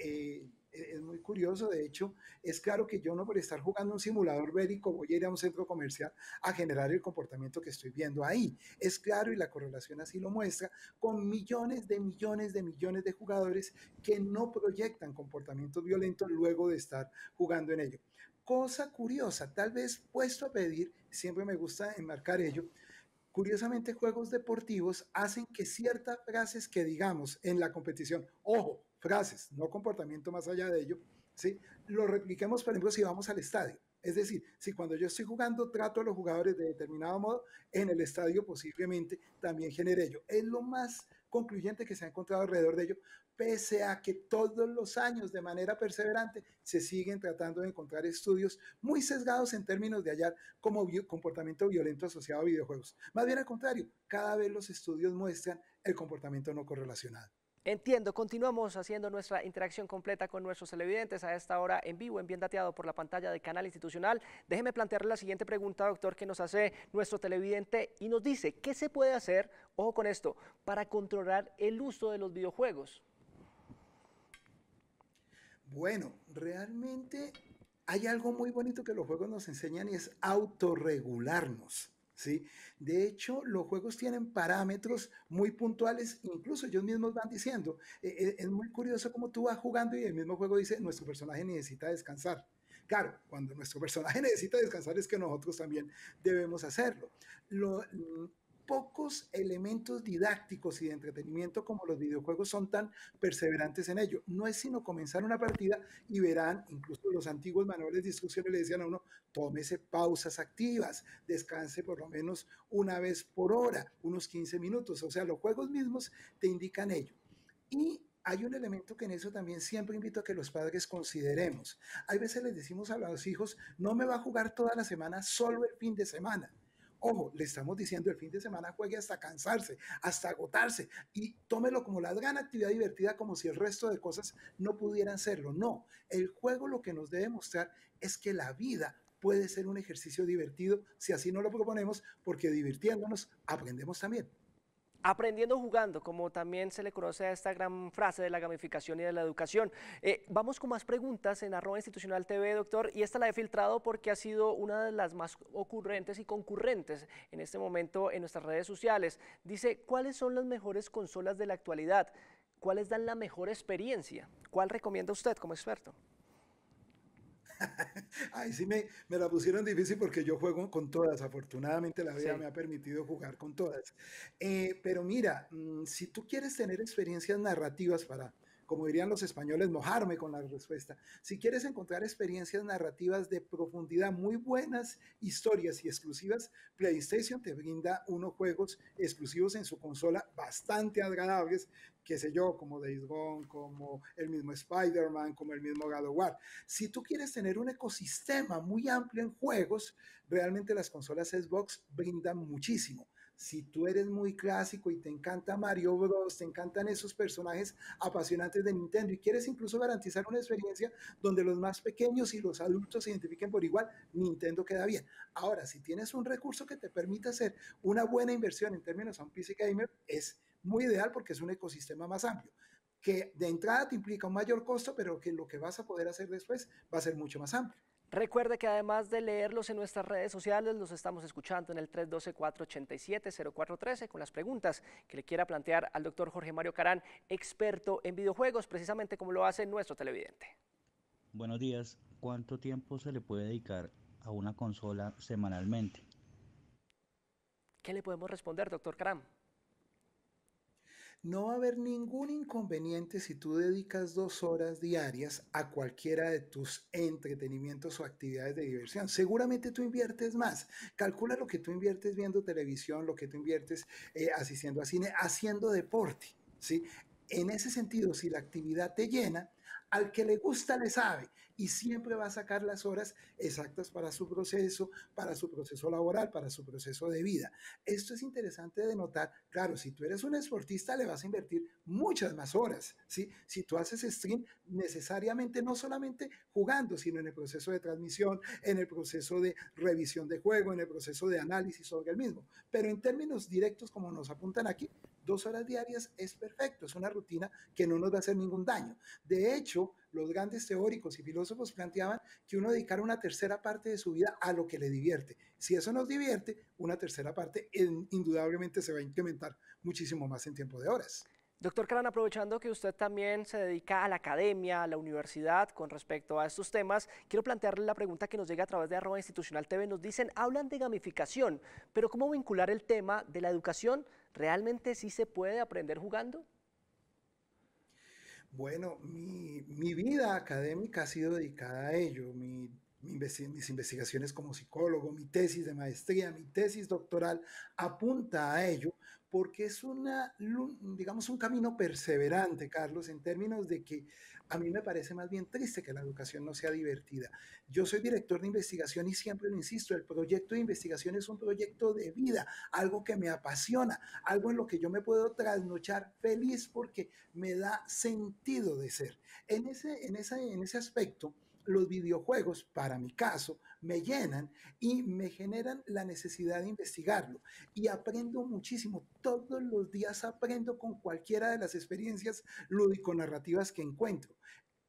Es muy curioso, de hecho, es claro que yo no por estar jugando un simulador bélico voy a ir a un centro comercial a generar el comportamiento que estoy viendo ahí. Es claro y la correlación así lo muestra con millones de jugadores que no proyectan comportamientos violentos luego de estar jugando en ello. Cosa curiosa, tal vez puesto a pedir, siempre me gusta enmarcar ello, curiosamente juegos deportivos hacen que ciertas frases que digamos en la competición, ojo, frases, no comportamiento más allá de ello, ¿sí? Lo repliquemos, por ejemplo, si vamos al estadio. Es decir, si cuando yo estoy jugando trato a los jugadores de determinado modo, en el estadio posiblemente también genere ello. Es lo más concluyente que se ha encontrado alrededor de ello, pese a que todos los años de manera perseverante se siguen tratando de encontrar estudios muy sesgados en términos de hallar como comportamiento violento asociado a videojuegos. Más bien al contrario, cada vez los estudios muestran el comportamiento no correlacionado. Entiendo, continuamos haciendo nuestra interacción completa con nuestros televidentes a esta hora en vivo, en Bien Dateado por la pantalla de Canal Institucional. Déjeme plantearle la siguiente pregunta, doctor, que nos hace nuestro televidente y nos dice, ¿qué se puede hacer, ojo con esto, para controlar el uso de los videojuegos? Bueno, realmente hay algo muy bonito que los juegos nos enseñan y es autorregularnos. ¿Sí? De hecho, los juegos tienen parámetros muy puntuales, incluso ellos mismos van diciendo, es muy curioso cómo tú vas jugando y el mismo juego dice, nuestro personaje necesita descansar. Claro, cuando nuestro personaje necesita descansar es que nosotros también debemos hacerlo. Pocos elementos didácticos y de entretenimiento como los videojuegos son tan perseverantes en ello. No es sino comenzar una partida y verán, incluso los antiguos manuales de instrucciones le decían a uno, tómese pausas activas, descanse por lo menos una vez por hora, unos 15 minutos. O sea, los juegos mismos te indican ello. Y hay un elemento que en eso también siempre invito a que los padres consideremos. Hay veces les decimos a los hijos, no me va a jugar toda la semana, solo el fin de semana. Ojo, le estamos diciendo el fin de semana juegue hasta cansarse, hasta agotarse y tómelo como la gran actividad divertida como si el resto de cosas no pudieran serlo. No, el juego lo que nos debe mostrar es que la vida puede ser un ejercicio divertido si así no lo proponemos, porque divirtiéndonos aprendemos también. Aprendiendo jugando, como también se le conoce a esta gran frase de la gamificación y de la educación. Vamos con más preguntas en @institucionaltv, doctor, y esta la he filtrado porque ha sido una de las más ocurrentes y concurrentes en este momento en nuestras redes sociales. Dice, ¿cuáles son las mejores consolas de la actualidad? ¿Cuáles dan la mejor experiencia? ¿Cuál recomienda usted como experto? Ay, sí me la pusieron difícil porque yo juego con todas, afortunadamente la vida me ha permitido jugar con todas. Pero mira, si tú quieres tener experiencias narrativas para, como dirían los españoles, mojarme con la respuesta, si quieres encontrar experiencias narrativas de profundidad, muy buenas historias y exclusivas, PlayStation te brinda unos juegos exclusivos en su consola bastante agradables, qué sé yo, como Days Gone, como el mismo Spider-Man, como el mismo God of War. Si tú quieres tener un ecosistema muy amplio en juegos, realmente las consolas Xbox brindan muchísimo. Si tú eres muy clásico y te encanta Mario Bros, te encantan esos personajes apasionantes de Nintendo y quieres incluso garantizar una experiencia donde los más pequeños y los adultos se identifiquen por igual, Nintendo queda bien. Ahora, si tienes un recurso que te permita hacer una buena inversión en términos a un PC gamer, es muy ideal porque es un ecosistema más amplio, que de entrada te implica un mayor costo, pero que lo que vas a poder hacer después va a ser mucho más amplio. Recuerde que además de leerlos en nuestras redes sociales, los estamos escuchando en el 312-487-0413 con las preguntas que le quiera plantear al doctor Jorge Mario Caran, experto en videojuegos, precisamente como lo hace nuestro televidente. Buenos días. ¿Cuánto tiempo se le puede dedicar a una consola semanalmente? ¿Qué le podemos responder, doctor Caran? No va a haber ningún inconveniente si tú dedicas 2 horas diarias a cualquiera de tus entretenimientos o actividades de diversión. Seguramente tú inviertes más. Calcula lo que tú inviertes viendo televisión, lo que tú inviertes asistiendo a cine, haciendo deporte, ¿sí? En ese sentido, si la actividad te llena, al que le gusta le sabe y siempre va a sacar las horas exactas para su proceso laboral, para su proceso de vida. Esto es interesante de notar. Claro, si tú eres un esportista le vas a invertir muchas más horas, ¿sí? Si tú haces stream, necesariamente no solamente jugando, sino en el proceso de transmisión, en el proceso de revisión de juego, en el proceso de análisis sobre el mismo. Pero en términos directos, como nos apuntan aquí, 2 horas diarias es perfecto, es una rutina que no nos va a hacer ningún daño. De hecho, los grandes teóricos y filósofos planteaban que uno dedicara una tercera parte de su vida a lo que le divierte. Si eso nos divierte, una tercera parte indudablemente se va a incrementar muchísimo más en tiempo de horas. Doctor Caram, aprovechando que usted también se dedica a la academia, a la universidad, con respecto a estos temas, quiero plantearle la pregunta que nos llega a través de @institucionaltv. Nos dicen, hablan de gamificación, pero ¿cómo vincular el tema de la educación? ¿Realmente sí se puede aprender jugando? Bueno, mi vida académica ha sido dedicada a ello. Mis investigaciones como psicólogo, mi tesis de maestría, mi tesis doctoral apunta a ello porque es digamos, un camino perseverante, Carlos, en términos de que a mí me parece más bien triste que la educación no sea divertida. Yo soy director de investigación y siempre lo insisto, el proyecto de investigación es un proyecto de vida, algo que me apasiona, algo en lo que yo me puedo trasnochar feliz porque me da sentido de ser. En ese aspecto, los videojuegos, para mi caso, me llenan y me generan la necesidad de investigarlo. Y aprendo muchísimo. Todos los días aprendo con cualquiera de las experiencias lúdico-narrativas que encuentro.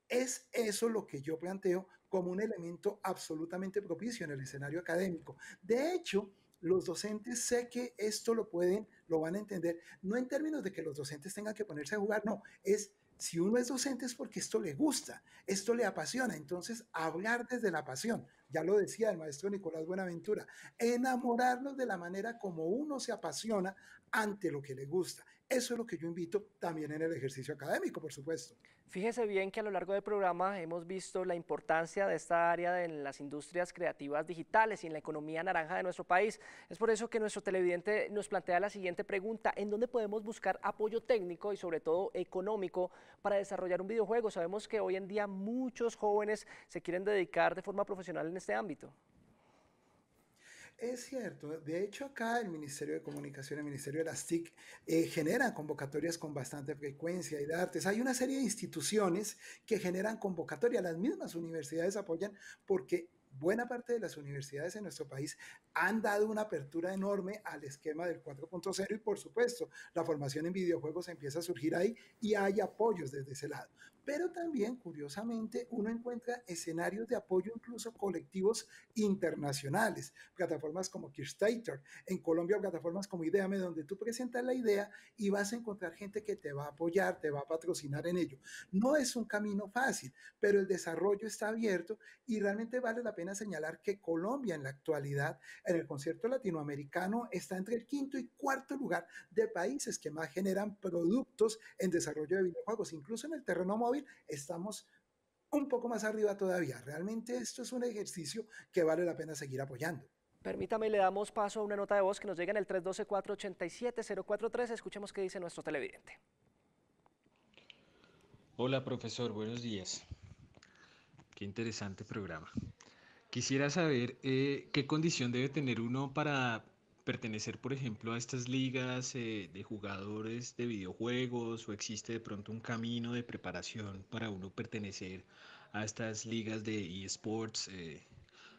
Es eso lo que yo planteo como un elemento absolutamente propicio en el escenario académico. De hecho, los docentes sé que esto lo van a entender, no en términos de que los docentes tengan que ponerse a jugar, no, si uno es docente es porque esto le gusta, esto le apasiona, entonces hablar desde la pasión, ya lo decía el maestro Nicolás Buenaventura, enamorarnos de la manera como uno se apasiona ante lo que le gusta. Eso es lo que yo invito también en el ejercicio académico, por supuesto. Fíjese bien que a lo largo del programa hemos visto la importancia de esta área en las industrias creativas digitales y en la economía naranja de nuestro país. Es por eso que nuestro televidente nos plantea la siguiente pregunta: ¿en dónde podemos buscar apoyo técnico y sobre todo económico para desarrollar un videojuego? Sabemos que hoy en día muchos jóvenes se quieren dedicar de forma profesional en este ámbito. Es cierto, de hecho acá el Ministerio de Comunicación, el Ministerio de las TIC, generan convocatorias con bastante frecuencia y de artes. Hay una serie de instituciones que generan convocatorias, las mismas universidades apoyan porque buena parte de las universidades en nuestro país han dado una apertura enorme al esquema del 4.0 y por supuesto la formación en videojuegos empieza a surgir ahí y hay apoyos desde ese lado. Pero también, curiosamente, uno encuentra escenarios de apoyo incluso colectivos internacionales, plataformas como Kickstarter, en Colombia plataformas como Ideame, donde tú presentas la idea y vas a encontrar gente que te va a apoyar, te va a patrocinar en ello. No es un camino fácil, pero el desarrollo está abierto y realmente vale la pena señalar que Colombia en la actualidad, en el concierto latinoamericano, está entre el 5º y 4º lugar de países que más generan productos en desarrollo de videojuegos. Incluso en el terreno móvil estamos un poco más arriba todavía. Realmente esto es un ejercicio que vale la pena seguir apoyando. Permítame, le damos paso a una nota de voz que nos llega en el 312-487-043. Escuchemos qué dice nuestro televidente. Hola profesor, buenos días. Qué interesante programa. Quisiera saber qué condición debe tener uno para pertenecer, por ejemplo, a estas ligas de jugadores de videojuegos, o existe de pronto un camino de preparación para uno pertenecer a estas ligas de eSports.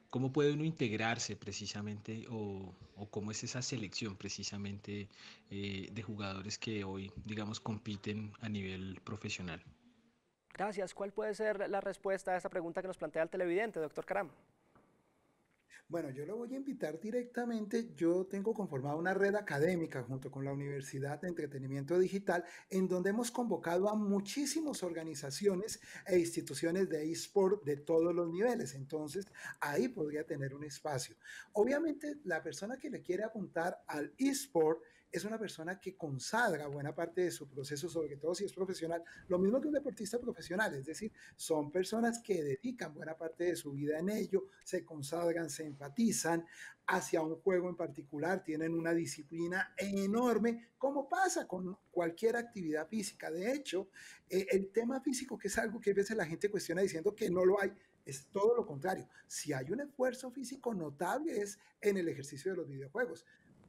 ¿Cómo puede uno integrarse precisamente o cómo es esa selección precisamente de jugadores que hoy, digamos, compiten a nivel profesional? Gracias. ¿Cuál puede ser la respuesta a esta pregunta que nos plantea el televidente, doctor Caram? Bueno, yo lo voy a invitar directamente. Yo tengo conformada una red académica junto con la Universidad de Entretenimiento Digital, en donde hemos convocado a muchísimas organizaciones e instituciones de eSport de todos los niveles. Entonces, ahí podría tener un espacio. Obviamente, la persona que le quiere apuntar al eSport es una persona que consagra buena parte de su proceso, sobre todo si es profesional, lo mismo que un deportista profesional, es decir, son personas que dedican buena parte de su vida en ello, se consagran, se enfatizan hacia un juego en particular, tienen una disciplina enorme, como pasa con cualquier actividad física. De hecho, el tema físico, que es algo que a veces la gente cuestiona diciendo que no lo hay, es todo lo contrario. Si hay un esfuerzo físico notable es en el ejercicio de los videojuegos.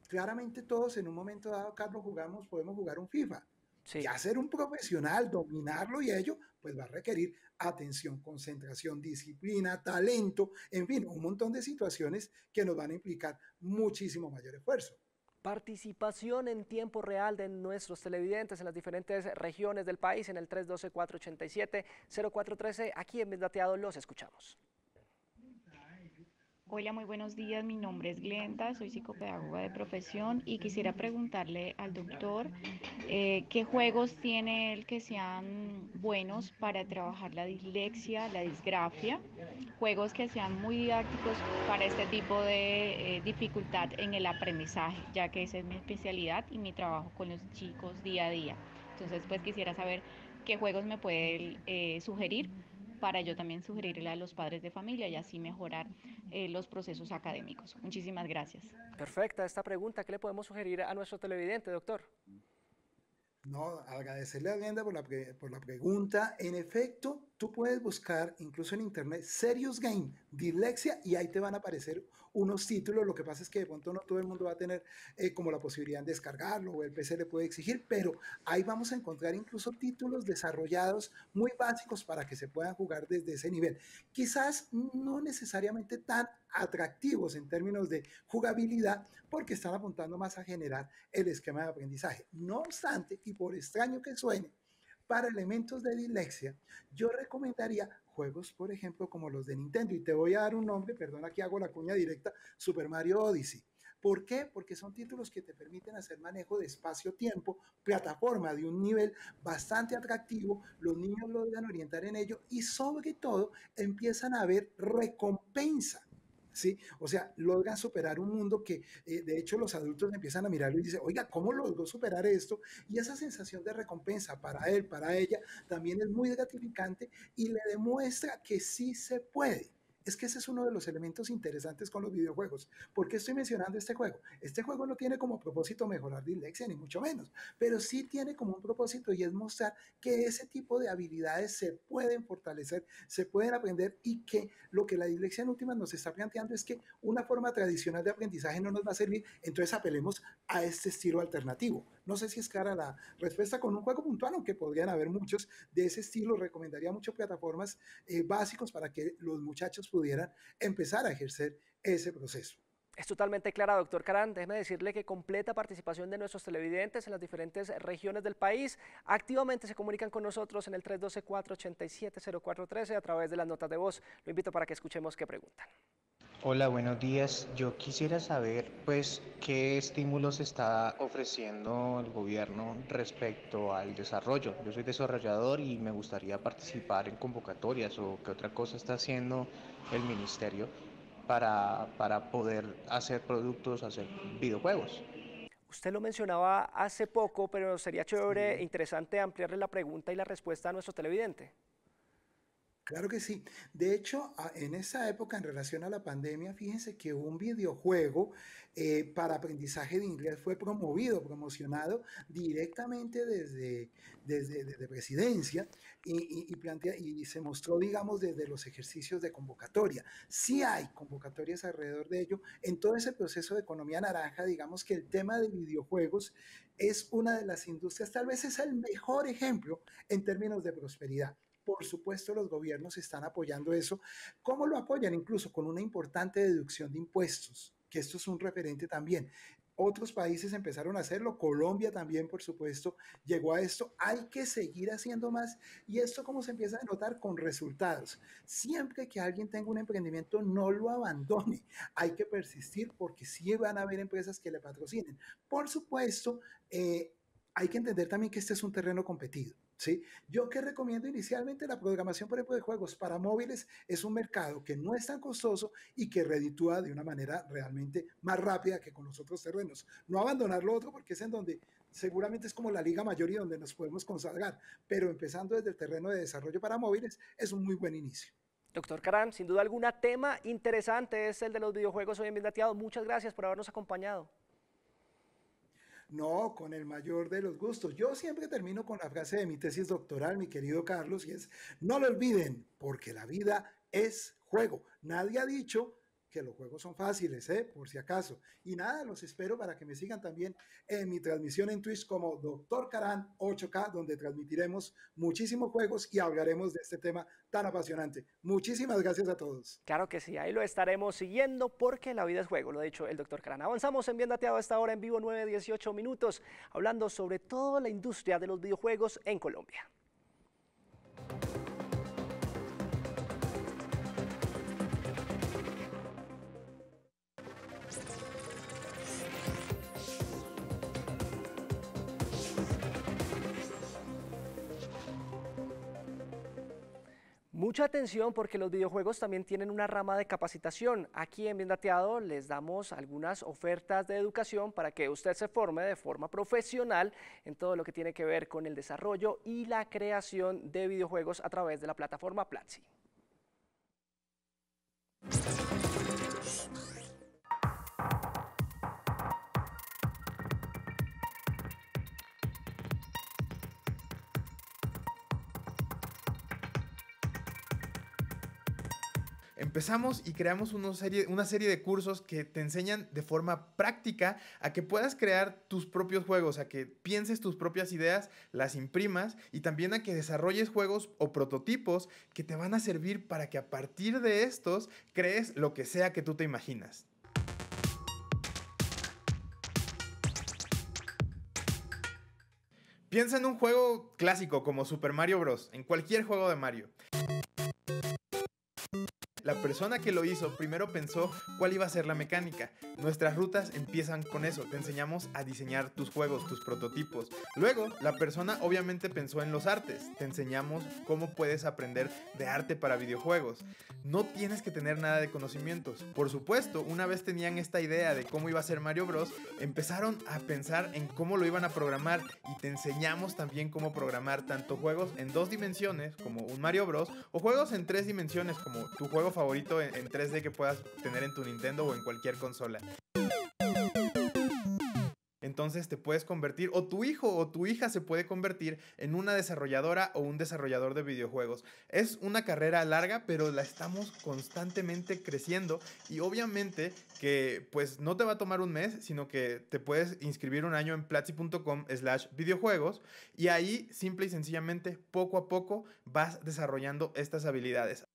Claramente todos en un momento dado, Carlos, podemos jugar un FIFA. Sí. Ya ser un profesional, dominarlo y ello, pues va a requerir atención, concentración, disciplina, talento, en fin, un montón de situaciones que nos van a implicar muchísimo mayor esfuerzo. Participación en tiempo real de nuestros televidentes en las diferentes regiones del país en el 312-487-0413. Aquí en Vendateado los escuchamos. Hola, muy buenos días. Mi nombre es Glenda, soy psicopedagoga de profesión y quisiera preguntarle al doctor qué juegos tiene él que sean buenos para trabajar la dislexia, la disgrafia, juegos que sean muy didácticos para este tipo de dificultad en el aprendizaje, ya que esa es mi especialidad y mi trabajo con los chicos día a día. Entonces, pues quisiera saber qué juegos me puede sugerir para yo también sugerirle a los padres de familia y así mejorar los procesos académicos. Muchísimas gracias. Perfecta esta pregunta. ¿Qué le podemos sugerir a nuestro televidente, doctor? No, agradecerle a Glenda por la pregunta. En efecto, tú puedes buscar incluso en internet Serious Game, dislexia, y ahí te van a aparecer unos títulos. Lo que pasa es que de pronto no todo el mundo va a tener como la posibilidad de descargarlo, o el PC le puede exigir, pero ahí vamos a encontrar incluso títulos desarrollados muy básicos para que se puedan jugar desde ese nivel. Quizás no necesariamente tan atractivos en términos de jugabilidad, porque están apuntando más a generar el esquema de aprendizaje. No obstante, y por extraño que suene, para elementos de dislexia, yo recomendaría juegos, por ejemplo, como los de Nintendo, y te voy a dar un nombre, perdón, aquí hago la cuña directa, Super Mario Odyssey. ¿Por qué? Porque son títulos que te permiten hacer manejo de espacio-tiempo, plataforma de un nivel bastante atractivo, los niños logran orientar en ello y sobre todo empiezan a ver recompensa. ¿Sí? O sea, logran superar un mundo que de hecho los adultos empiezan a mirarlo y dicen, oiga, ¿cómo logró superar esto? Y esa sensación de recompensa para él, para ella, también es muy gratificante y le demuestra que sí se puede. Es que ese es uno de los elementos interesantes con los videojuegos. ¿Por qué estoy mencionando este juego? Este juego no tiene como propósito mejorar dislexia, ni mucho menos, pero sí tiene como un propósito y es mostrar que ese tipo de habilidades se pueden fortalecer, se pueden aprender y que lo que la dislexia en últimas nos está planteando es que una forma tradicional de aprendizaje no nos va a servir, entonces apelemos a este estilo alternativo. No sé si es clara la respuesta con un juego puntual, aunque podrían haber muchos de ese estilo. Recomendaría mucho plataformas básicos para que los muchachos pudieran empezar a ejercer ese proceso. Es totalmente clara, doctor Caran. Déjeme decirle que completa participación de nuestros televidentes en las diferentes regiones del país. Activamente se comunican con nosotros en el 312-487-0413 a través de las notas de voz. Lo invito para que escuchemos qué preguntan. Hola, buenos días. Yo quisiera saber, pues, qué estímulos está ofreciendo el gobierno respecto al desarrollo. Yo soy desarrollador y me gustaría participar en convocatorias o qué otra cosa está haciendo el ministerio para poder hacer productos, hacer videojuegos. Usted lo mencionaba hace poco, pero sería chévere e interesante ampliarle la pregunta y la respuesta a nuestro televidente. Claro que sí. De hecho, en esa época, en relación a la pandemia, fíjense que un videojuego para aprendizaje de inglés fue promocionado directamente desde presidencia y se mostró, digamos, desde los ejercicios de convocatoria. Sí hay convocatorias alrededor de ello. En todo ese proceso de economía naranja, digamos que el tema de videojuegos es una de las industrias, tal vez es el mejor ejemplo en términos de prosperidad. Por supuesto, los gobiernos están apoyando eso. ¿Cómo lo apoyan? Incluso con una importante deducción de impuestos, que esto es un referente también. Otros países empezaron a hacerlo, Colombia también, por supuesto, llegó a esto. Hay que seguir haciendo más y esto como se empieza a notar con resultados. Siempre que alguien tenga un emprendimiento, no lo abandone. Hay que persistir porque sí van a haber empresas que le patrocinen. Por supuesto, hay que entender también que este es un terreno competido. ¿Sí? Yo que recomiendo inicialmente la programación, por ejemplo, de juegos para móviles es un mercado que no es tan costoso y que reditúa de una manera realmente más rápida que con los otros terrenos. No abandonar lo otro porque es en donde seguramente es como la liga mayor y donde nos podemos consagrar, pero empezando desde el terreno de desarrollo para móviles es un muy buen inicio. Doctor Caran, sin duda alguna tema interesante es el de los videojuegos hoy en Bien Dateado. Muchas gracias por habernos acompañado. No, con el mayor de los gustos. Yo siempre termino con la frase de mi tesis doctoral, mi querido Carlos, y es, no lo olviden, porque la vida es juego. Nadie ha dicho que los juegos son fáciles, por si acaso. Y nada, los espero para que me sigan también en mi transmisión en Twitch como Dr. Caran 8K, donde transmitiremos muchísimos juegos y hablaremos de este tema tan apasionante. Muchísimas gracias a todos. Claro que sí, ahí lo estaremos siguiendo porque la vida es juego, lo ha dicho el Dr. Caran. Avanzamos en Bien Dateado a esta hora en vivo, 9:18 minutos, hablando sobre toda la industria de los videojuegos en Colombia. Mucha atención porque los videojuegos también tienen una rama de capacitación. Aquí en Bien Dateado les damos algunas ofertas de educación para que usted se forme de forma profesional en todo lo que tiene que ver con el desarrollo y la creación de videojuegos a través de la plataforma Platzi. Empezamos y creamos una serie de cursos que te enseñan de forma práctica a que puedas crear tus propios juegos, a que pienses tus propias ideas, las imprimas y también a que desarrolles juegos o prototipos que te van a servir para que a partir de estos crees lo que sea que tú te imaginas. Piensa en un juego clásico como Super Mario Bros., en cualquier juego de Mario. La persona que lo hizo primero pensó cuál iba a ser la mecánica. Nuestras rutas empiezan con eso, te enseñamos a diseñar tus juegos, tus prototipos. Luego, la persona obviamente pensó en los artes, te enseñamos cómo puedes aprender de arte para videojuegos. No tienes que tener nada de conocimientos. Por supuesto, una vez tenían esta idea de cómo iba a ser Mario Bros, empezaron a pensar en cómo lo iban a programar y te enseñamos también cómo programar tanto juegos en 2 dimensiones como un Mario Bros o juegos en 3 dimensiones como tu juego favorito en 3D que puedas tener en tu Nintendo o en cualquier consola. Entonces te puedes convertir, o tu hijo o tu hija se puede convertir en una desarrolladora o un desarrollador de videojuegos. Es una carrera larga, pero la estamos constantemente creciendo y obviamente que pues no te va a tomar un mes, sino que te puedes inscribir un año en platzi.com/videojuegos y ahí simple y sencillamente poco a poco vas desarrollando estas habilidades.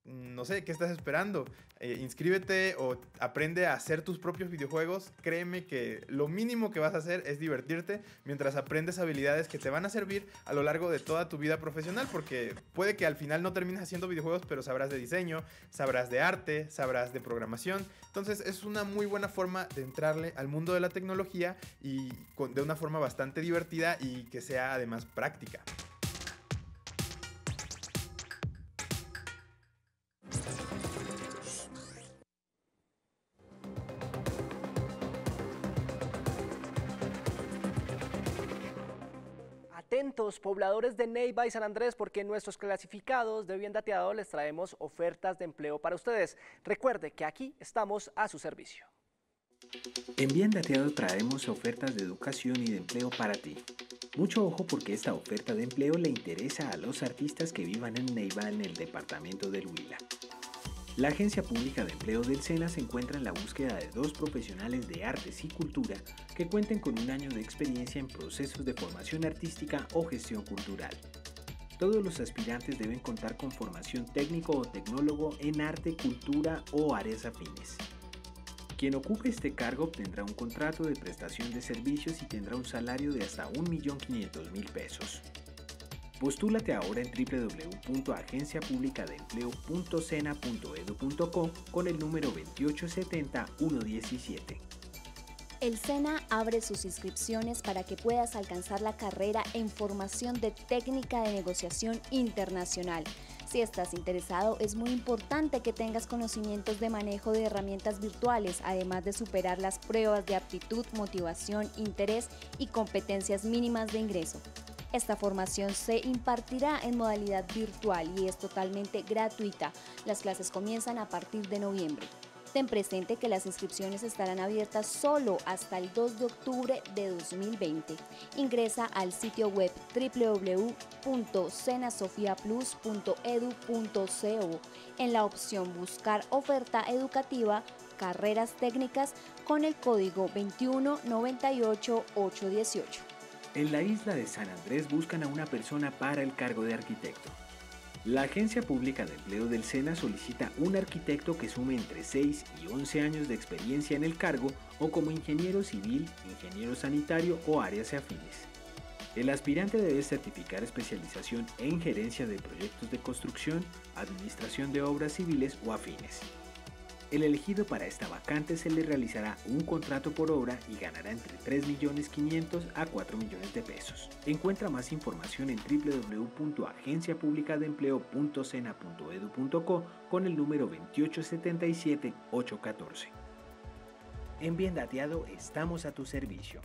No sé, ¿qué estás esperando? Inscríbete o aprende a hacer tus propios videojuegos. Créeme que lo mínimo que vas a hacer es divertirte mientras aprendes habilidades que te van a servir a lo largo de toda tu vida profesional, porque puede que al final no termines haciendo videojuegos, pero sabrás de diseño, sabrás de arte, sabrás de programación. Entonces es una muy buena forma de entrarle al mundo de la tecnología y de una forma bastante divertida y que sea además práctica. Atentos, pobladores de Neiva y San Andrés, porque en nuestros clasificados de Bien Dateado les traemos ofertas de empleo para ustedes. Recuerde que aquí estamos a su servicio. En Bien Dateado traemos ofertas de educación y de empleo para ti. Mucho ojo porque esta oferta de empleo le interesa a los artistas que vivan en Neiva en el departamento del Huila. La Agencia Pública de Empleo del SENA se encuentra en la búsqueda de 2 profesionales de artes y cultura que cuenten con 1 año de experiencia en procesos de formación artística o gestión cultural. Todos los aspirantes deben contar con formación técnico o tecnólogo en arte, cultura o áreas afines. Quien ocupe este cargo obtendrá un contrato de prestación de servicios y tendrá un salario de hasta 1.500.000 pesos. Postúlate ahora en www.agenciapublicadeempleo.sena.edu.co con el número 2870117. El SENA abre sus inscripciones para que puedas alcanzar la carrera en formación de técnica de negociación internacional. Si estás interesado, es muy importante que tengas conocimientos de manejo de herramientas virtuales, además de superar las pruebas de aptitud, motivación, interés y competencias mínimas de ingreso. Esta formación se impartirá en modalidad virtual y es totalmente gratuita. Las clases comienzan a partir de noviembre. Ten presente que las inscripciones estarán abiertas solo hasta el 2 de octubre de 2020. Ingresa al sitio web www.senasofiaplus.edu.co en la opción Buscar oferta educativa, carreras técnicas con el código 2198818. En la isla de San Andrés buscan a una persona para el cargo de arquitecto. La Agencia Pública de Empleo del SENA solicita un arquitecto que sume entre 6 y 11 años de experiencia en el cargo o como ingeniero civil, ingeniero sanitario o áreas afines. El aspirante debe certificar especialización en gerencia de proyectos de construcción, administración de obras civiles o afines. El elegido para esta vacante se le realizará un contrato por obra y ganará entre 3.500.000 a 4 millones de pesos. Encuentra más información en www.agenciapublicadeempleo.sena.edu.co con el número 2877814. En Bien Dateado estamos a tu servicio.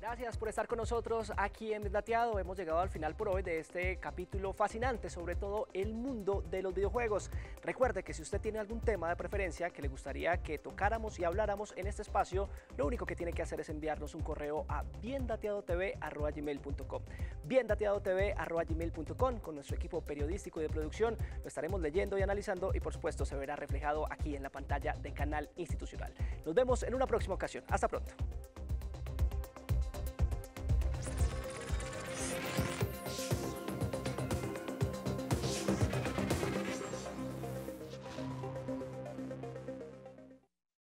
Gracias por estar con nosotros aquí en Dateado. Hemos llegado al final por hoy de este capítulo fascinante, sobre todo el mundo de los videojuegos. Recuerde que si usted tiene algún tema de preferencia que le gustaría que tocáramos y habláramos en este espacio, lo único que tiene que hacer es enviarnos un correo a biendateadotv@gmail.com. biendateadotv@gmail.com. Con nuestro equipo periodístico y de producción lo estaremos leyendo y analizando y por supuesto se verá reflejado aquí en la pantalla de Canal Institucional. Nos vemos en una próxima ocasión. Hasta pronto.